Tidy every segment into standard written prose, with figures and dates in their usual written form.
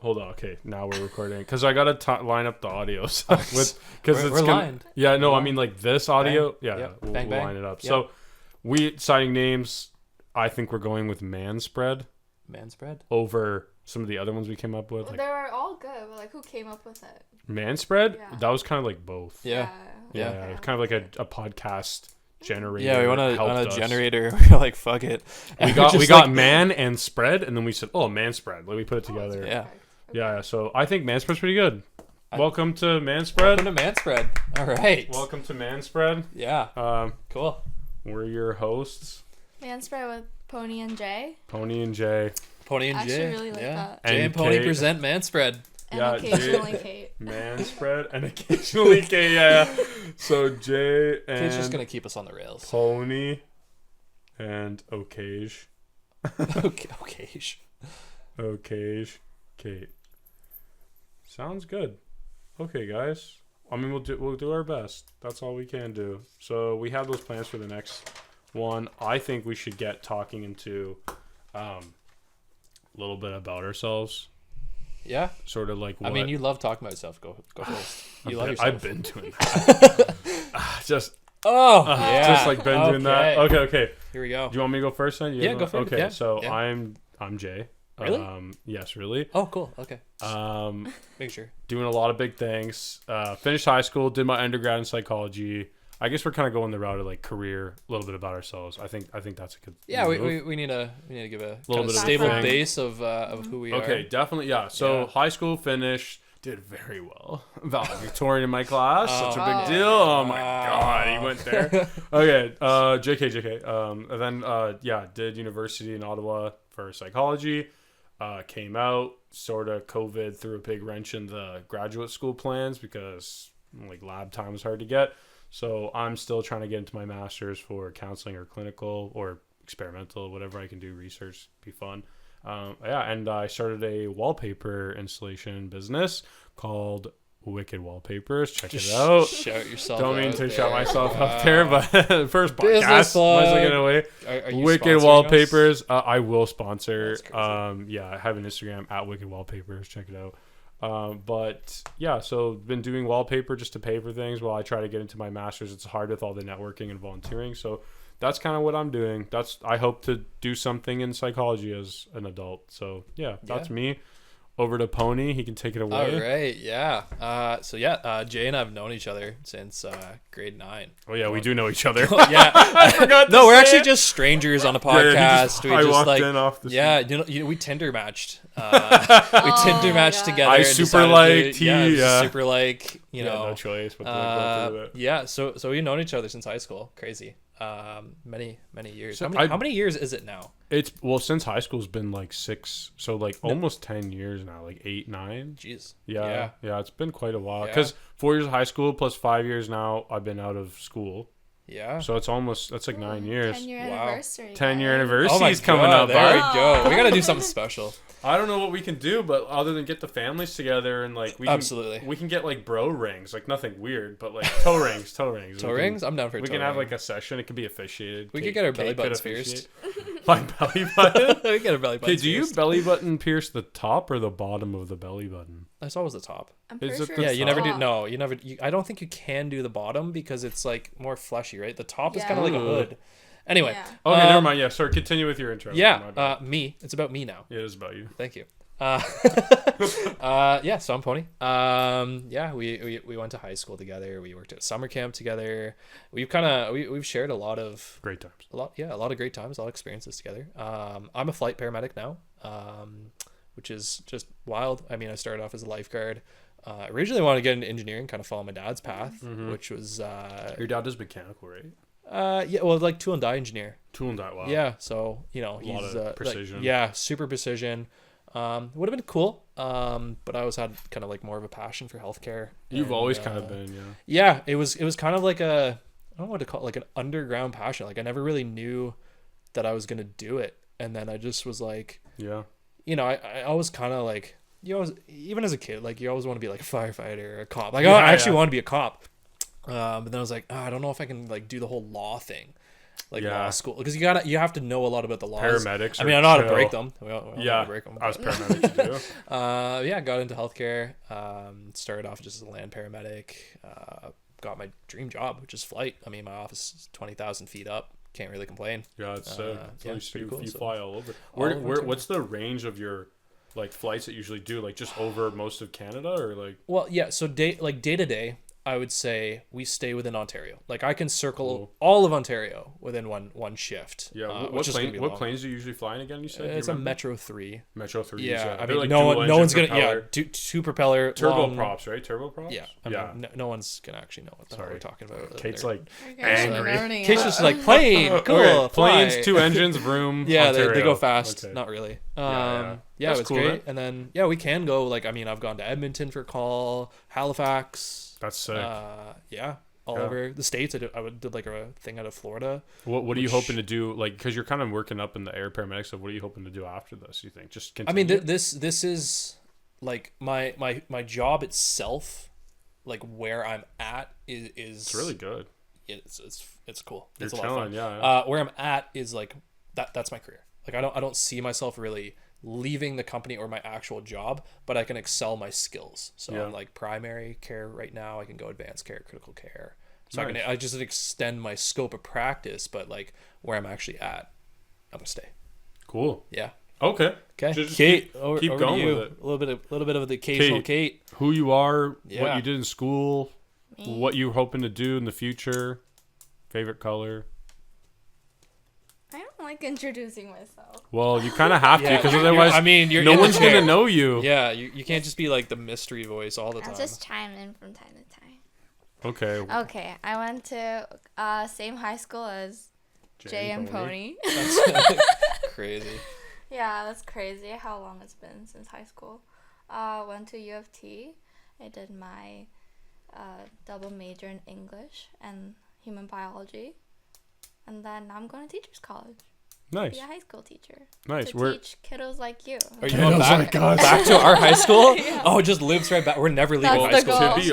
Hold on. Okay, now we're recording because I gotta line up the audio because we're lined. Yeah, no, We're I mean like this audio. Bang. Yeah, Yep. we'll Bang, bang. line it up. Yep. So we citing names. I think we're going with Manspread Manspread. over some of the other ones we came up with. Well, Like they were all good, but like, who came up with it? Manspread. Yeah. That was kind of like both. Yeah. Yeah, Yeah. it's kind of like a podcast generator. Yeah, we went on helped a us. generator. We were like, fuck it. We And got just we got like- man and spread, and then we said, oh, Manspread. Like we put it together. Yeah. Yeah. So I think Manspread's pretty good. I- Welcome to Manspread. Welcome to Manspread. All right. Welcome to Manspread. Yeah. Cool. We're your hosts, Manspread with Pony and Jay. Pony and Jay. Pony and I actually Jay. really like yeah. that. Jay and And Pony Kate. present Manspread. And Yeah, occasionally Kate. Manspread and occasionally Kay. Yeah. So Jay and Kate's just gonna keep us on the rails. Pony and Ocage. Okay. Ocage Kate. Sounds good. Okay, guys. I mean, we'll do our best. That's all we can do. So we have those plans for the next one. I think we should get talking into a little bit about ourselves. Yeah. Sort of like what I mean, you love talking about yourself. Go first. You love yourself. I've been doing that. just yeah. just like been doing that. Okay. Here we go. Do you want me to go first then? Yeah, go for it. Okay, Yeah, so yeah. I'm Jay. Really? Yes, really. Oh, cool. Okay. Make sure. Doing a lot of big things. Finished high school, did my undergrad in psychology. I guess we're kind of going the route of like career, a little bit about ourselves. I think that's a good. Yeah, move. we need to give a Little kind of bit of stable background. base of who we are. Okay, definitely. Yeah. So Yeah. high school finished, did very well. Valedictorian in my class, such a Oh. big deal. Oh my god, he went there. Okay, JK. And then did university in Ottawa for psychology. Came out, sort of COVID threw a big wrench in the graduate school plans because like lab time was hard to get. So I'm still trying to get into my master's for counseling or clinical or experimental, whatever I can do, research, be fun. And I started a wallpaper installation business called Wicked Wallpapers. Check it out. Shout yourself. Don't mean out to there. shout myself up there, but first Business podcast. plug. Might as well get it away. Are you Wicked sponsoring Wallpapers. I will sponsor. That's crazy. I have an Instagram at Wicked Wallpapers. Check it out. But yeah, so been doing wallpaper just to pay for things while I try to get into my master's. It's hard with all the networking and volunteering. So that's kind of what I'm doing. I hope to do something in psychology as an adult. So yeah, that's me. Over to Pony. He can take it away. All right, yeah. Jay and I have known each other since grade 9. Oh yeah, we do know each other. Yeah. I forgot. No, we're actually just strangers on a Yeah, podcast. I walked in off the street. We Tinder matched. We Tinder matched God. together. I and super decided liked to, yeah, yeah. super like, you know. no choice but to go through it. Yeah, so we've known each other since high school. Crazy. Many years. So how many years is it now? It's since high school's been like 6, so like almost 10 years now, like 8, 9. Jeez. Yeah, it's been quite a while. Yeah. Because 4 years of high school plus 5 years now, I've been out of school. Yeah. So that's like 9 years. 10-year Wow. anniversary. 10-year guys. anniversary's coming God, up. There we Bart. go. We gotta do something special. I don't know what we can do, but other than get the families together and like Absolutely. we can get like bro rings, like nothing weird, but like toe rings. Toe rings? I'm down for a We toe can have ring. like a session. It can be officiated. We Kate- could get our Kate belly could buttons pierced. officiate. My belly button. We get a belly button. Okay, do you belly button pierce the top or the bottom of the belly button? That's always the top. I'm Is pretty it sure the Yeah, it's you the never do. top. No, you never. I don't think you can do the bottom because it's like more fleshy, right? The top is Yeah. kind of like a hood. Anyway. Yeah. Okay, Um, never mind. Yeah, sorry. Continue with your intro. My Yeah, bad. me. It's about me now. Yeah, it is about you. Thank you. So I'm Pony. We went to high school together. We worked at summer camp together. We've shared a lot of Great times. a lot of great times, a lot of experiences together. I'm a flight paramedic now, which is just wild. I mean, I started off as a lifeguard. Originally wanted to get into engineering, kind of follow my dad's path, which was Your dad does mechanical, right? like tool and die engineer. Tool and die. Wow. Yeah, so he's lot of precision. super precision. Would have been cool, but I always had kind of like more of a passion for healthcare. You've And, always kind of been, yeah. Yeah, it was kind of like I don't know what to call it, like an underground passion. Like I never really knew that I was gonna do it, and then I just was like, Yeah. I always kind of like, even as a kid, like you always want to be like a firefighter or a cop. Like Yeah, I actually yeah. want to be a cop. But then I was like, I don't know if I can like do the whole law thing. like Yeah. law school, because you have to know a lot about the laws. Paramedics. I mean, I know how to chill. break them. We all know how Yeah, to break them. I was paramedics too. Yeah, got into healthcare. Started off just as a land paramedic. Got my dream job, which is flight. I mean, my office is 20,000 feet up. Can't really complain. Yeah, it's sick. Yeah, It's pretty cool. You So- fly all over. All over Where too. what's the range of your like flights that you usually do? Like just over most of Canada or like? Well, yeah. So day to day, I would say we stay within Ontario. Like I can circle Cool. all of Ontario within one shift. Yeah. What which is gonna be what long. planes do you usually fly in again? You said Do you It's a remember? Metro 3. Metro 3. Yeah, I They're mean, like no dual one's engine gonna propeller. two propeller long- Turboprops, right? Turboprops. Yeah, I mean, no one's gonna actually know what the hell Sorry. we're talking about. Kate's They're- like Angry. Kate's just like plane, cool, okay, planes, fly. 2 engines, vroom. Yeah, they Ontario. go fast. Okay. Not really. yeah. Yeah, That's it was cool, great. man. And then we can go. Like I mean, I've gone to Edmonton for call, Halifax. That's sick. Yeah, all Yeah. over the states. I did like a thing out of Florida. What are you which- hoping to do? Like, because you're kind of working up in the air paramedics. So what are you hoping to do after this? You think just I continue? mean, this is like my job itself. Like where I'm at is it's really good. it's cool. You're It's a lot chilling, of fun. yeah. Where I'm at is like that's my career. Like I don't see myself really leaving the company or my actual job, but I can excel my skills. So Yeah. I'm like primary care right now. I can go advanced care, critical care. So Nice. I just extend my scope of practice, but like where I'm actually at, I'm gonna stay. Cool. Yeah. Okay. Okay. Just Kate, keep over going to you. with it. A little bit of the occasional Kate. Who you are, what Yeah. you did in school, Me? what you're hoping to do in the future, favorite color. I don't like introducing myself. Well, you kind of have to Yeah, because you're- otherwise, I mean, you're no in the one's chair. gonna know you. Yeah, you can't just be like the mystery voice all the time. I'll just chime in from time to time. Okay. Okay, I went to same high school as Jay and Pony. That's crazy. Yeah, that's crazy how long it's been since high school. Went to U of T. I did my double major in English and human biology. And then I'm going to teacher's college. Nice. Be a high school teacher. Nice. To We're teach kiddos like you. Are you Yeah, going that's back, like us. back to our high school? Yeah. Oh, it just lives right back. We're never leaving That's high the school. goal. to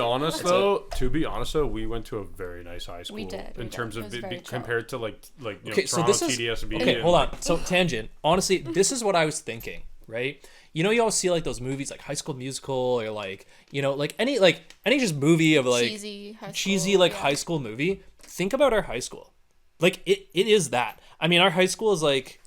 be honest That's though, we went to a very nice high school. We did, we in did. terms It of was it very be, chill. compared to like you Okay, know, so Toronto this is TDSB. okay. and, Hold like, on. So tangent. Honestly, this is what I was thinking. Right? You know, you always see like those movies, like High School Musical, or like like any just movie of like cheesy like yeah. high school movie. Think about our high school. Like it is that. I mean, our high school is like.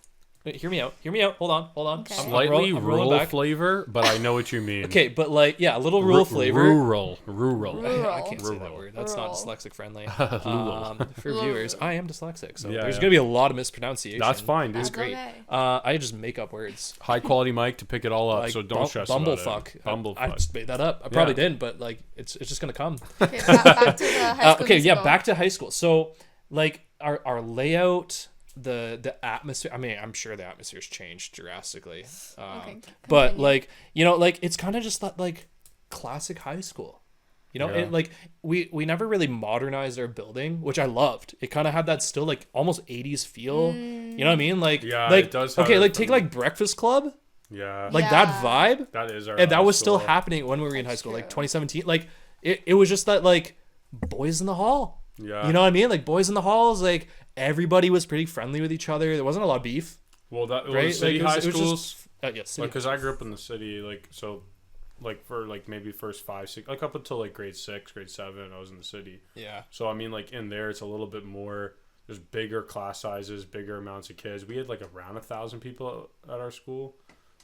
Wait, hear me out. Hold on. Okay. I'm Slightly rolling rural back. flavor, but I know what you mean. Okay, but like yeah, a little rural flavor. Rural. I can't say that Rural. word. That's not Rural. dyslexic friendly. Rural. For viewers, I am dyslexic, so Yeah, there's yeah. gonna be a lot of mispronunciation. That's fine, dude. It's That's great. okay. I just make up words. High quality mic to pick it all up, Like so don't stress about bumblefuck. it. Bumblefuck. I just made that up. I probably didn't, but like it's just gonna come. Okay, back to the high school Okay, yeah, musical. back to high school. So like our layout, the atmosphere. I mean, I'm sure the atmosphere's changed drastically. Okay, But continue. like like it's kind of just that like classic high school. You know, Yeah. it, like we never really modernized our building, which I loved. It kind of had that still like almost 80s feel. You know what I mean? Like Yeah, like it does have okay, it like take from- like Breakfast Club, Yeah. like Yeah. that vibe. That is our. And that high was still school. happening when we were in high That's school, like true. 2017. Like it was just that like boys in the hall. Yeah. You know what I mean? Like boys in the halls, like everybody was pretty friendly with each other. There wasn't a lot of beef, Well, that right? was city Like, high it was schools. just, yeah, city. Because I grew up in the city, like so, like for like maybe first 5, 6, like up until like grade 6, grade 7, I was in the city. Yeah. So I mean, like in there, it's a little bit more. There's bigger class sizes, bigger amounts of kids. We had like around 1,000 people at our school.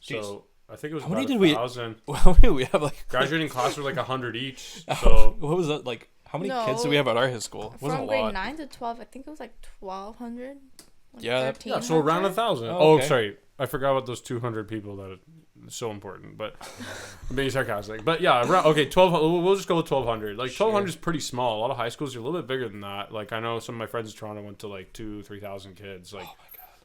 So Jeez. I think it was How many about did we- 1,000. Well, we have like Graduating class was like 100 each. So what was that like? How many No. kids did we have at our high school? It wasn't From a grade lot. 9 to 12, I think it was like 1,200. Like Yeah, 1300. yeah, so around 1,000. Oh, Oh, okay. sorry, I forgot about those 200 people that are so important. But I'm being sarcastic. But yeah, around, okay, 1,200. We'll just go with 1,200. Like Sure. 1,200 is pretty small. A lot of high schools are a little bit bigger than that. Like I know some of my friends in Toronto went to like 2,000-3,000 kids. Like,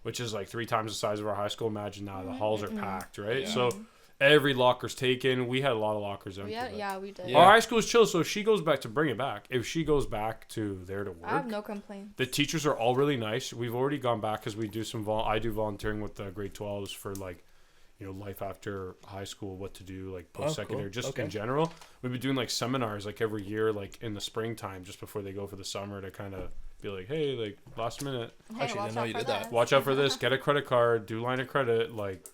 which is like 3 times the size of our high school. Imagine now the halls are packed, right? Yeah. So every locker's taken. We had a lot of lockers empty. Yeah, but- yeah, we did. Yeah. Our high school is chill, so if she goes back to bring it back. If she goes back to there to I have work, no complaints. the teachers are all really nice. We've already gone back because we do some I do volunteering with the grade 12s for like, life after high school, what to do, like post secondary, cool. just Okay. in general. We've been doing like seminars like every year, like in the springtime, just before they go for the summer to kind of be like, hey, like last minute, Hey, Actually, I didn't watch know out you for did that. this. watch out for this. Get a credit card. Do line of credit. Like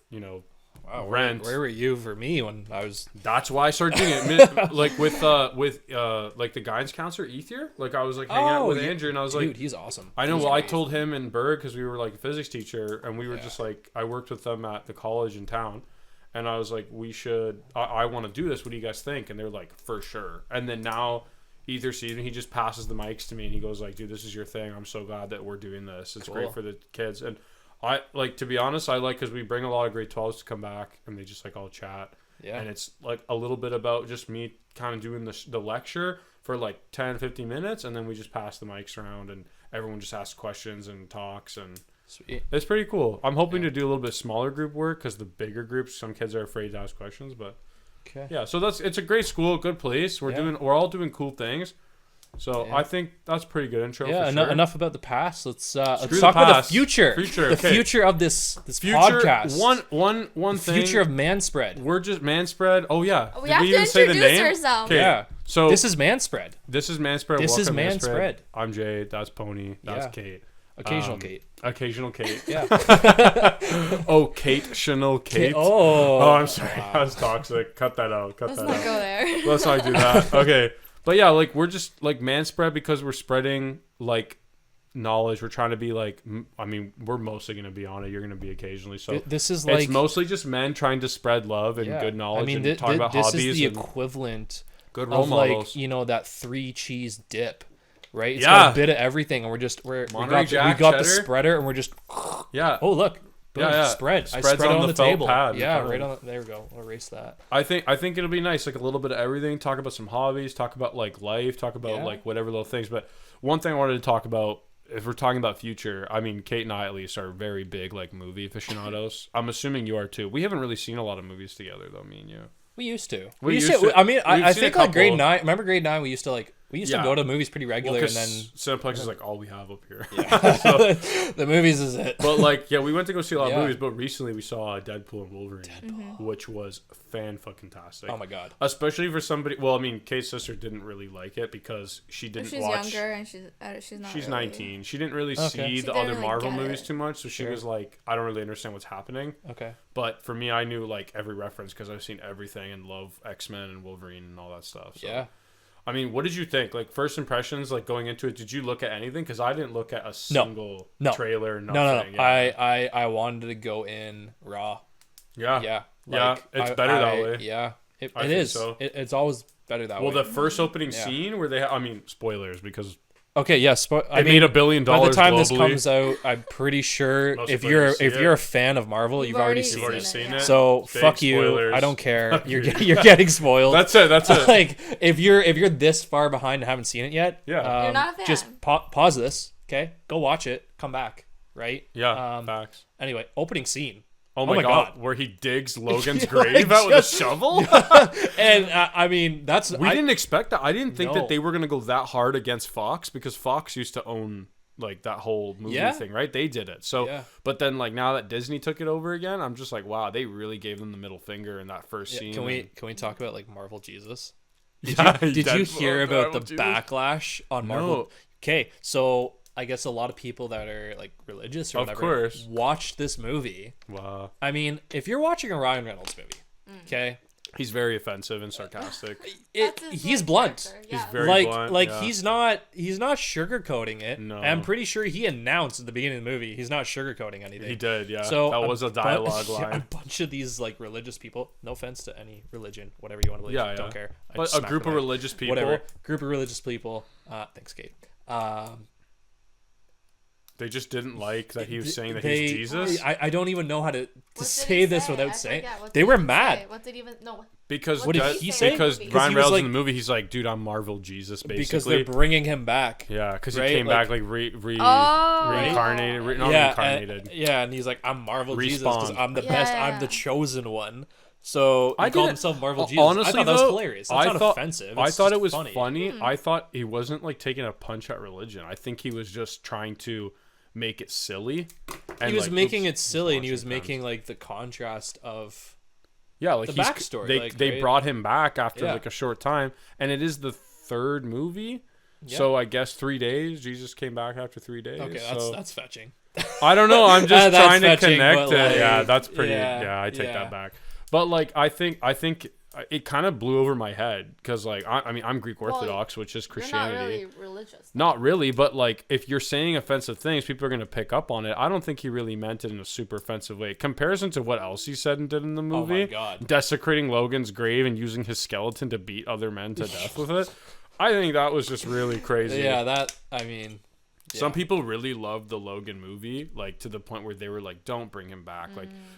Wow, rent. Where were you for me when I was? That's why I started doing it. Like with like the guidance counselor Ether. Like I was like hanging out with yeah. Andrew, and I was Dude, like, he's awesome. I know. He's Well, I great. told him and Berg because we were like a physics teacher, and we were Yeah. just like I worked with them at the college in town, and I was like, we should. I want to do this. What do you guys think? And they're like, for sure. And then now. Ether sees me, he just passes the mics to me and he goes like, dude, this is your thing. I'm so glad that we're doing this. It's Cool. great for the kids. And I like, to be honest, I like, because we bring a lot of grade 12s to come back and they just like all chat. Yeah. And it's like a little bit about just me kind of doing the lecture for like 10, 15 minutes. And then we just pass the mics around and everyone just asks questions and talks. And Sweet. it's pretty cool. I'm hoping to do a little bit smaller group work because the bigger groups, some kids are afraid to ask questions, but Okay. yeah, so it's a great school, good place. Yeah. We're all doing cool things. So Yeah. I think that's a pretty good intro. Yeah. for sure. Enough about the past. Let's talk the about past. the future. Future, The okay. future of this Future, podcast. one The thing. future of Manspread. We're just Manspread. Oh yeah, We Did have to even say the introduce name? ourselves. Okay. Yeah. So This is Manspread. Manspread. This is Welcome, Manspread. I'm Jay. That's Pony. That's Yeah. Kate. Occasional Kate. Occasional Kate. Yeah. Oh, Kate Chanel Kate. Oh. Oh, I'm sorry. That's toxic. Cut that out. Cut Let's that not out. go there. Let's not do that. Okay. But yeah, like we're just like Manspread because we're spreading like knowledge. We're trying to be like, I mean, we're mostly going to be on it. You're going to be occasionally. So This is like it's mostly just men trying to spread love and good knowledge I mean, and talk about this hobbies is the and equivalent good role of models. like that 3 cheese dip, right? It's Yeah. got a bit of everything, and we Monterey got Jack, the cheddar. spreader, and we're just yeah. oh look, boom, Yeah, yeah. spread. I Spreads spread it on on the the felt table. pad in Yeah, front right of on. There we go. I'll erase that. I think it'll be nice, like a little bit of everything. Talk about some hobbies, talk about like life, talk about Yeah. like whatever little things. But one thing I wanted to talk about, if we're talking about future, I mean, Kate and I at least are very big like movie aficionados. I'm assuming you are too. We haven't really seen a lot of movies together though, me and you. We used to. We We used used to. to. I mean, We've I seen a think like grade couple. 9. Remember grade 9? We used to Yeah. go to movies pretty regular, and then Cineplex is like all we have up here. the movies is it. But like, yeah, we went to go see a lot of Yeah. movies, but recently we saw Deadpool and Wolverine, which was fan-fucking-tastic. Oh my god. Especially for somebody. Well, I mean, Kate's sister didn't really like it because she didn't She's watch. younger and she's not. She's really, 19. She didn't really Okay. see She the didn't other really Marvel get movies it. too much, so she Sure. was like, I don't really understand what's happening. Okay. But for me, I knew like every reference because I've seen everything and love X-Men and Wolverine and all that stuff. So. Yeah. I mean, what did you think? Like first impressions, like going into it, did you look at anything? Because I didn't look at a single No. trailer. No. Nothing. Yeah. I wanted to go in raw. Yeah. Yeah. Yeah, it's better that way. Yeah. It I think is. so. It's always better that Well, way. the first opening Yeah. scene where they, I mean, spoilers because Okay, yes. I they mean, made $1 billion by the time globally. this comes out, I'm pretty sure Most if people are gonna see you're it. a fan of Marvel, you've already You've seen already it. seen it. So Big fuck you. spoilers. I don't care. Fuck You're you. you're getting spoiled. That's it. That's it. Like if you're this far behind and haven't seen it yet, Yeah. You're not a fan. just pause this. Okay, go watch it. Come back. Right. Yeah. Facts. Anyway, opening scene. Oh my, my god. God. Where he digs Logan's Like, grave out with a just- shovel? And I mean, that's We didn't expect that. I didn't think No. that they were going to go that hard against Fox because Fox used to own like that whole movie Yeah. thing, right? They did it. So, Yeah. but then like now that Disney took it over again, I'm just like, wow, they really gave them the middle finger in that first scene. Can we talk about like Marvel Jesus? Yeah, Did you Deadpool, hear about Marvel the Jesus. backlash on Marvel? No. Okay, so I guess a lot of people that are like religious or Of whatever course. watched this movie. Wow. I mean, if you're watching a Ryan Reynolds movie, okay, He's very offensive and sarcastic. That's his, he's like, blunt. character. He's Yeah. very Like blunt, like yeah. he's not sugarcoating it. No. And I'm pretty sure he announced at the beginning of the movie he's not sugarcoating anything. He did, yeah. So that was a dialogue A line. bunch of these like religious people. No offense to any religion, whatever you want to believe. Yeah, Don't yeah. care. I But just a smacked group the of mic. religious people. Whatever. Group of religious people. Thanks, Kate. They just didn't like that he was saying that They- he's Jesus. I don't even know how to What did say he this say? without I saying. forget. What They did were he mad say? What did he even no? Because What did that- he say? Because Because Ryan he was Reynolds like- in the movie, he's like, dude, I'm Marvel Jesus, basically. because they're bringing him back. Yeah, because he right? came Like- back like Oh. reincarnated, not yeah, reincarnated. and he's like, I'm Marvel Jesus because Respawned. I'm the Yeah, best. yeah, I'm the yeah. chosen one. So I he called didn't- himself Marvel Jesus. Honestly, I thought that was though, hilarious. That's not offensive. I It's thought just it was funny. I thought he wasn't like taking a punch at religion. I think he was just trying to make it silly. And, He was like, making oops, it silly, and he was watching making like the contrast of yeah, like the he's, backstory, They like, they right? brought him back after Yeah. like a short time, and it is the third movie. Yeah. So I guess 3 days. Jesus came back after 3 days. Okay, so. that's fetching. I don't know. I'm just That's trying to fetching, connect but, it. like, Yeah, that's pretty. yeah, Yeah, I take yeah. that back. But like, I think it kind of blew over my head because like I mean I'm Greek Orthodox, which is Christianity. You're not really religious. Not really, but like if you're saying offensive things, people are gonna pick up on it. I don't think he really meant it in a super offensive way. Comparison to what else he said and did in the movie, Oh my God. desecrating Logan's grave and using his skeleton to beat other men to death with it. I think that was just really crazy. Yeah, I mean. Some people really loved the Logan movie, like to the point where they were like, "Don't bring him back."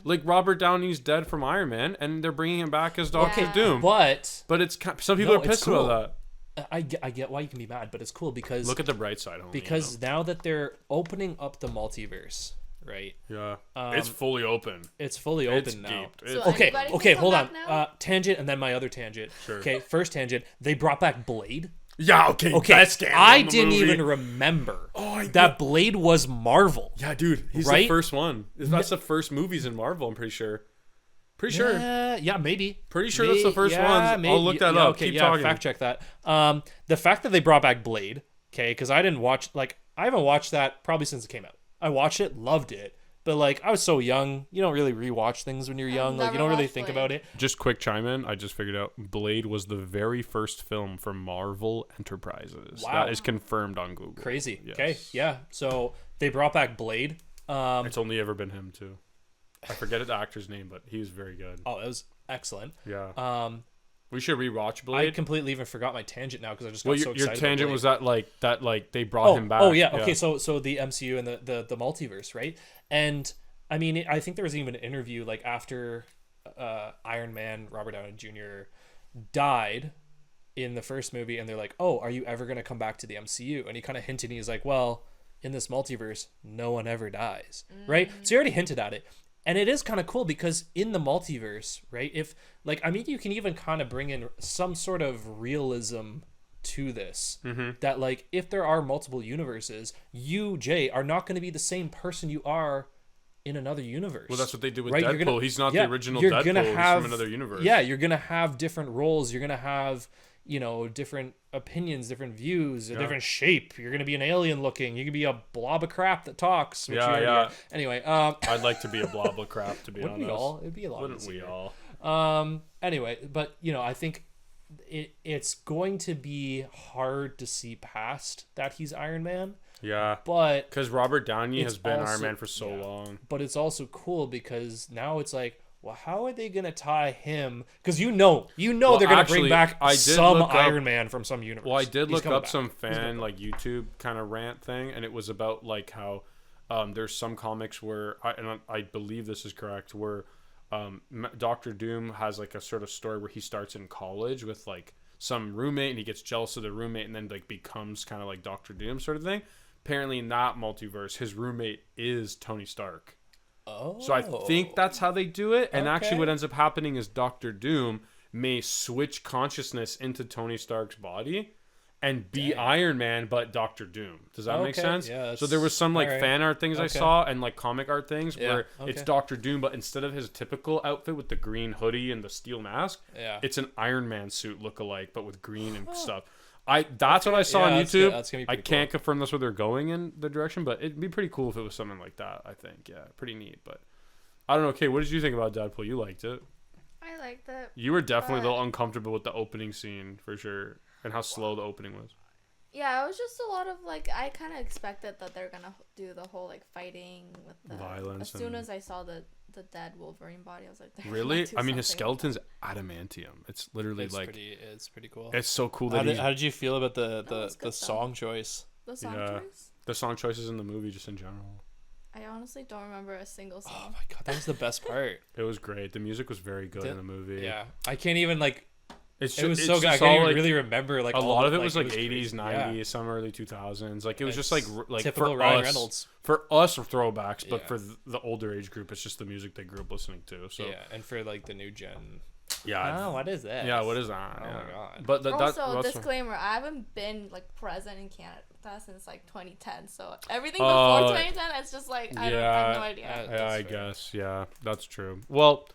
Like Robert Downey's dead from Iron Man, and they're bringing him back as Doctor Yeah. Doom. But But some people are it's pissed cool. about that. I get why you can be mad, but it's cool because Look at the bright side, homie. because now that they're opening up the multiverse, right? yeah, it's fully open. It's fully It's open now. deep. So It's- Okay, anybody can okay, come hold on. back now? Tangent and then my other tangent. Sure. Okay, first tangent. They brought back Blade. Yeah, okay. Okay, best cameo I in the didn't movie. even remember I that Blade was Marvel. Yeah, dude, he's Right? the first one. That's the first movies in Marvel. I'm pretty sure. Pretty sure. Yeah, maybe. Pretty sure that's the first ones. I'll look that up. Okay, Keep talking. fact check that. The fact that they brought back Blade, okay, because I didn't watch, like, I haven't watched that probably since it came out. I watched it, loved it, but like I was so young, you don't really rewatch things when you're young. Like you never don't really watched think Blade. about it. Just quick chime in. I just figured out Blade was the very first film from Marvel Enterprises. Wow. That is confirmed on Google. Crazy. Yes. Okay, yeah. So they brought back Blade. It's only ever been him too. I forget the actor's name, but he was very good. Oh, that was excellent. Yeah. We should rewatch I Blade. completely even forgot my tangent now because I just got Well, so your excited. tangent about was Blade. that they brought him back. Oh yeah. Okay. So the MCU and the multiverse, right? And I mean, I think there was even an interview like after Iron Man, Robert Downey Jr. died in the first movie, and they're like, "Oh, are you ever gonna come back to the MCU?" And he kind of hinted. He's like, "Well, in this multiverse, no one ever dies, right?" So he already hinted at it. And it is kind of cool because in the multiverse, right? If like, I mean, you can even kind of bring in some sort of realism to this. That like, if there are multiple universes, you, Jay, are not going to be the same person you are in another universe. Well, that's what they did with right? Deadpool. He's not the original you're Deadpool. Gonna He's have, from another universe. Yeah, you're gonna have different roles. You're gonna have, you know, different opinions, different views, a different shape. You're gonna be an alien looking. You can be a blob of crap that talks. Which Yeah, you already yeah. are. Anyway, I'd like to be a blob of crap, to be wouldn't honest. we all? It'd be a lot Wouldn't easier. we all? Anyway, but you know, I think it's going to be hard to see past that he's Iron Man, Yeah. but Because Robert Downey has It's been also- Iron Man for so yeah. long. it's also cool because now it's like, well, how are they gonna tie him? Because you know they're gonna actually, bring back I did some look up- Iron Man from some universe. Well, I did He's look coming up back. some He's coming fan back. like YouTube kind of rant thing, and it was about like how there's some comics where I believe this is correct, where Doctor Doom has like a sort of story where he starts in college with like some roommate, and he gets jealous of the roommate, and then like becomes kind of like Doctor Doom sort of thing. Apparently, in that multiverse, his roommate is Tony Stark. Oh, So I think that's how they do it. And actually Okay. what ends up happening is Doctor Doom may switch consciousness into Tony Stark's body and be Iron Man, but Doctor Doom. Does that make Okay, sense? yeah, So there was some like alright. fan art things I Okay. saw and like comic art things Yeah, where it's okay. Doctor Doom, but instead of his typical outfit with the green hoodie and the steel mask, Yeah. it's an Iron Man suit look-alike, but with green and stuff. That's what I saw Yeah, on that's YouTube. good. That's gonna be I pretty can't confirm that's where they're going in the direction, but it'd be pretty cool if it was something like that. I think, yeah, pretty neat. But I don't know. Okay, what did you think about Deadpool? You liked it. I liked it. You were definitely a But- little uncomfortable with the opening scene for sure, and how slow the opening was. Yeah, it was just a lot of like I kind of expected that they're gonna do the whole like fighting with the Violence As soon and- as I saw the dead Wolverine body, I was like, they're Really? gonna do I mean, his something with skeleton's adamantium. It's literally like it's pretty cool. it's so cool that How did you feel about was good the stuff. song choice? that. The song Yeah. choice. the song choices in the movie just in general. I honestly don't remember a single Oh song. my god, that was the best part. It was great. The music was very good in the movie. Yeah, I can't even like. It's It was it's so good. I just can't all, even like, really remember like a all lot of it like, was like crazy. 80s, 90s, some early 2000s. Like it was just It's like typical for Ryan us, Reynolds. for us throwbacks, but Yeah. for the older age group, it's just the music they grew up listening to. So Yeah, and for like the new gen. yeah, Oh, what is that? yeah. What is that? Oh yeah. my god. But that Also, that's disclaimer: I haven't been like present in Canada since like 2010. So everything Oh, before 2010, it's just like I have no idea. That's yeah, I fair. guess. Yeah, that's true. Well,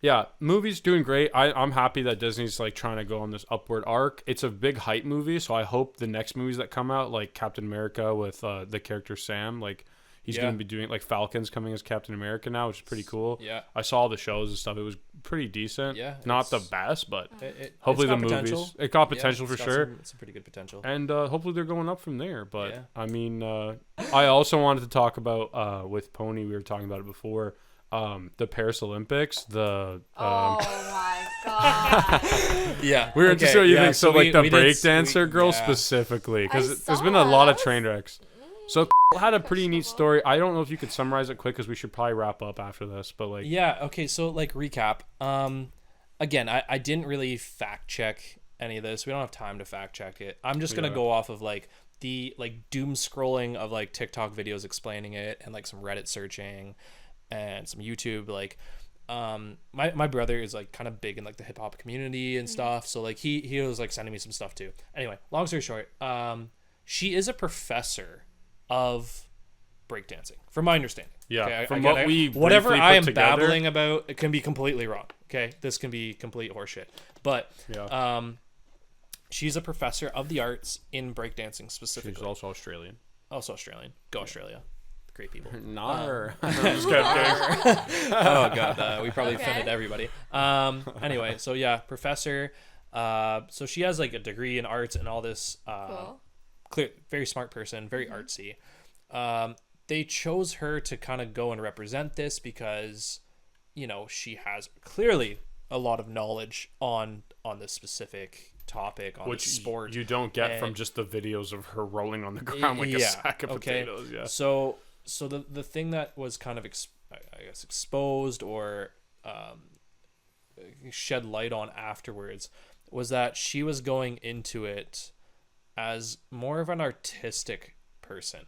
Yeah, movie's doing great. I'm happy that Disney's like trying to go on this upward arc. It's a big hype movie, so I hope the next movies that come out, like Captain America with the character Sam, like he's going to be doing like Falcon's coming as Captain America now, which is pretty cool. Yeah. I saw all the shows and stuff. It was pretty decent. Yeah. Not the best, but it's hopefully the got potential. movies. It got potential for sure. It's a pretty good potential. And hopefully they're going up from there. But I mean, I also wanted to talk about with Pony. We were talking about it before. The Paris Olympics. Oh my god. Yeah. We were interested what you think. So like the breakdancer girl yeah. specifically, because there's saw been a lot of that. train wrecks. So had a pretty neat story. I don't know if you could summarize it quick because we should probably wrap up after this. But like, yeah. Okay. So like recap. Again, I didn't really fact check any of this. We don't have time to fact check it. I'm just gonna go off of like the like doom scrolling of like TikTok videos explaining it and like some Reddit searching and some YouTube. Like my brother is like kind of big in like the hip hop community and stuff, so like he was like sending me some stuff too. Anyway, long story short, she is a professor of breakdancing, from my understanding. Yeah, okay? from what we whatever briefly I put am together. babbling about, it can be completely wrong. Okay, this can be complete horseshit. But she's a professor of the arts in breakdancing specifically. She's also Australian. Also Australian. Go Australia. Great people. Nar. I'm just kidding. Oh god, we probably offended everybody. Anyway, so yeah, professor. So she has like a degree in arts and all this. Cool. Clear, very smart person, very artsy. They chose her to kind of go and represent this because, you know, she has clearly a lot of knowledge on this specific topic, on Which this sport. you don't get from just the videos of her rolling on the ground like a sack of potatoes. Yeah. So the thing that was kind of I guess exposed or shed light on afterwards was that she was going into it as more of an artistic person,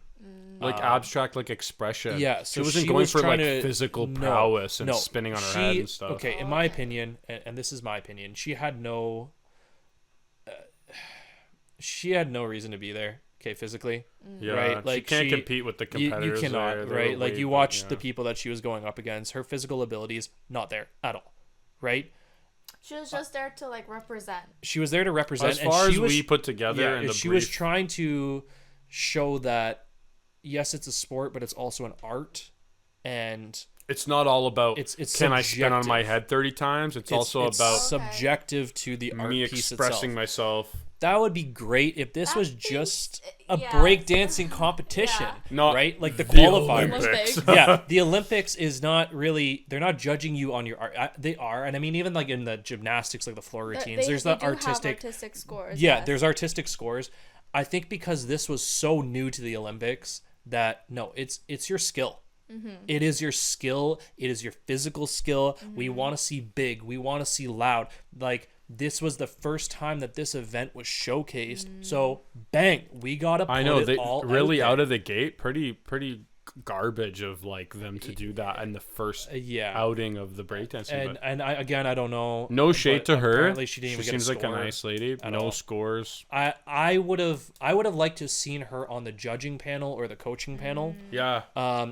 like abstract, like expression. yeah. So So she wasn't she going was for like trying to- physical no, prowess and no, spinning on her she- head and stuff. Okay, in my opinion, and this is my opinion, she had no reason to be there. Okay, physically. Yeah, right? Like she can't compete with the you competitors. cannot, there. They're right? Like way- you watch yeah. the people that she was going up against, her physical abilities not there at all, right? She was just there to like represent. She was there to represent. As far and as she was, we put together, yeah, in the she brief, was trying to show that yes, it's a sport, but it's also an art, and it's not all about it's can I spin on my subjective. head 30 times. It's also it's about subjective to the art me piece expressing itself. myself. That would be great if this was That'd be- just a yeah. breakdancing competition, Yeah. Not right? Like the the qualifiers. Olympics. Yeah, the Olympics is not really, they're not judging you on your art. They are, and I mean, even like in the gymnastics, like the floor routines, there's the do have artistic. artistic scores. Yeah, yes. there's artistic scores. I think because this was so new to the Olympics that no, it's your skill. It is your skill. It is your physical skill. We want to see big. We want to see loud. Like this was the first time that this event was showcased. So bang, we gotta. Put I know it they all really out out of the gate, pretty garbage of like them to do that in the first yeah. outing of the breakdancing. And I don't know. No shade but to her. Apparently she didn't She even get seems a like a score nice lady. at No all. scores. I would have liked to have seen her on the judging panel or the coaching panel. Yeah.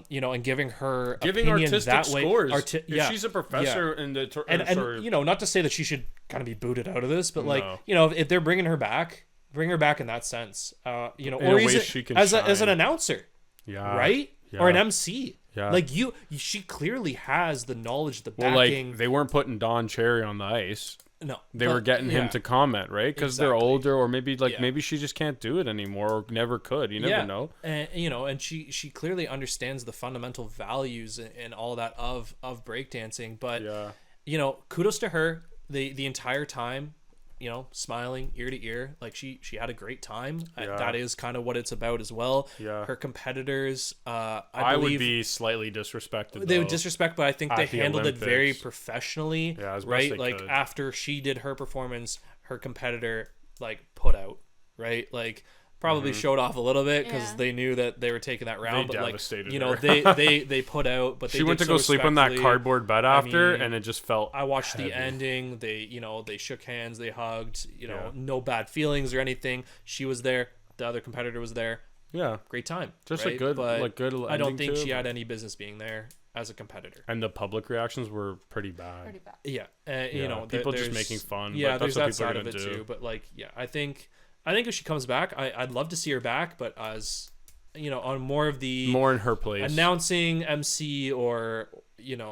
You know, and giving her Giving opinion artistic that way. scores. If If she's a professor in the and you know, not to say that she should kind of be booted out of this, but like No. you know, if they're bring her back in that sense. You know, In a or way even she can as an shine. announcer, yeah. right? Or an Yeah. MC. Yeah. Like she clearly has the knowledge, the Well, backing. like they weren't putting Don Cherry on the ice. no, They but, were getting him yeah. to comment, right? Because they're Exactly. older, or maybe Yeah. maybe she just can't do it anymore, or never could. You never know. And you know, and she clearly understands the fundamental values and all that of breakdancing. But Yeah. you know, kudos to her. The entire time, you know, smiling ear to ear, like she had a great time. Yeah. That is kind of what it's about as well. Yeah. Her competitors, I I would believe be slightly disrespected. they though. would disrespect, but I think they at the handled it very Olympics. professionally. Yeah, as best right. they Like could. after she did her performance, her competitor like put out. Right. Like probably showed off a little bit because Yeah. they knew that they were taking that round. They but like devastated you know, her. they put out. But they She went to did go so sleep on that respectfully. cardboard bed after, mean, and it just felt. I watched the heavy. ending. They shook hands, they hugged. You know, Yeah. no bad feelings or anything. She was there. The other competitor was there. Yeah, Great time. just right? a good, But like good. I don't ending think to she it, had but- any business being there. as a competitor. And the public reactions were pretty bad. Pretty bad. Yeah, Yeah, you know, people just there's- making fun. Yeah, but that's there's what that people are side of gonna it do. too. But like, yeah, I think if she comes back, I'd love to see her back, but as you know, on more of the More in her place. announcing MC or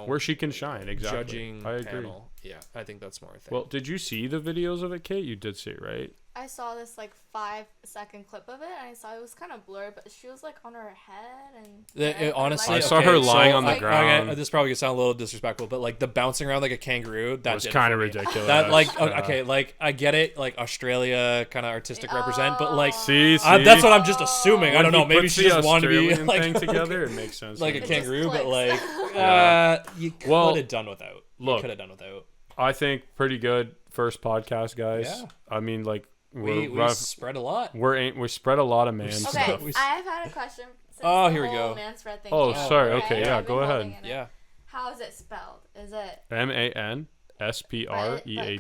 where she can shine. Exactly. judging I agree. panel. Yeah, I think that's more a thing. Well, did you see the videos of it, Kate? You did see it, right? I saw this like 5-second clip of it, and I saw it was kind of blurred, but she was like on her head and honestly, I like, saw her okay, lying so, on the like, ground. okay, this probably gonna sound a little disrespectful, but like the bouncing around like a kangaroo, that was did it kind for of me. ridiculous. That like Yeah. okay, like I get it, like Australia kind of artistic represent, but like See, that's what I'm just assuming. I When don't know. he Maybe puts she the just wanted to be Australian like thing together. It makes sense. like a It just kangaroo, but clicks. like Yeah. you could Well, have done without. look, You could have done without. I think pretty good first podcast, guys. Yeah. I mean, like We rough. spread a lot. We spread a lot of man Okay, stuff. I've had a question. Since Oh, the here we whole go. Manspread thing Oh, came out, sorry. Okay, yeah, I've go been ahead. holding it in. Yeah. How is it spelled? Is it MANSPREAD.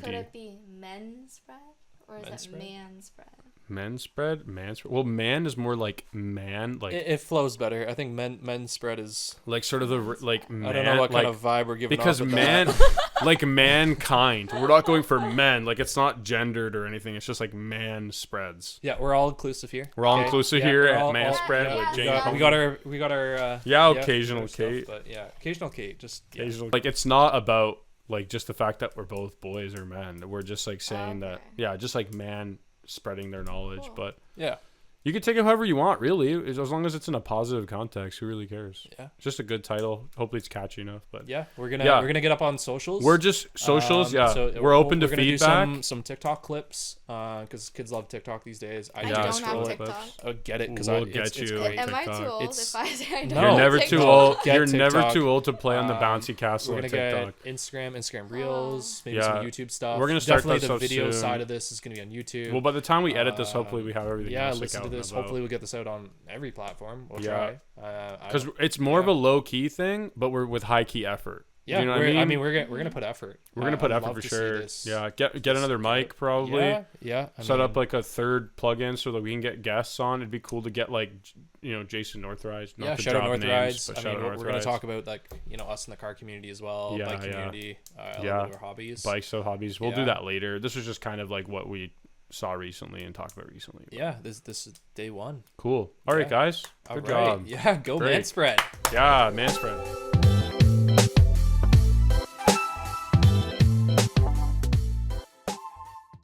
But could it be men spread or is Manspread? it man spread? Manspread. Well, man is more like man, like It flows better. I think men spread is. like sort of the like man. I don't know what kind like, of vibe we're giving because off with man, that. like mankind. We're not going for men. Like it's not gendered or anything. It's just like man spreads. Yeah, we're all inclusive here. We're all Okay? inclusive Yeah, here we're at all- Manspread yeah, with yeah, Jane. yeah. We got our Yeah, occasional stuff, Kate. but yeah, occasional Kate. Just yeah. Occasionally. Like it's not about like just the fact that we're both boys or men. We're just like saying that Okay. yeah, just like man spreading their knowledge. Cool. But Yeah. you can take it however you want, really, as long as it's in a positive context. Who really cares? Yeah. It's just a good title. Hopefully, it's catchy enough. But Yeah, we're gonna Yeah. get up on socials. we're just socials. Yeah, so we're open to gonna do feedback. some TikTok clips because kids love TikTok these days. I Yeah, don't scroll have it, TikTok. I get it because We'll it's, get it's you. great. Am I too TikTok. old It's- if I say I don't No. You're have never TikTok? too old. Get You're never TikTok. too old to play on the Um, bouncy castle We're on gonna TikTok. get Instagram Reels, maybe Yeah. some YouTube stuff. We're gonna start definitely that the stuff video soon. side of this is gonna be on YouTube. Well, by the time we edit this, hopefully we have everything. Yeah, else, like, listen out to and this. about. Hopefully we'll get this out on every platform. We'll Yeah. try. Because it's more of a low key thing, but we're with high key effort. Yeah, you know what I mean? we're gonna put effort. We're gonna put I'd effort love for to see sure. this- Yeah, get another mic probably. Yeah. Set up like a third plug-in so that we can get guests on. It'd be cool to get like Jason Northrise. Not to shout out drop North names, Rides. but I shout mean, out we're gonna Northrides. talk about like us in the car community as well, Yeah, bike yeah. community, Yeah. our hobbies. Bikes, so hobbies. We'll do Yeah. that later. This was just kind of like what we saw recently and talked about recently. Yeah, this is day one. Cool. All right, Yeah. guys. All Good right. job. Yeah, go Great. Manspread. Yeah, Manspread.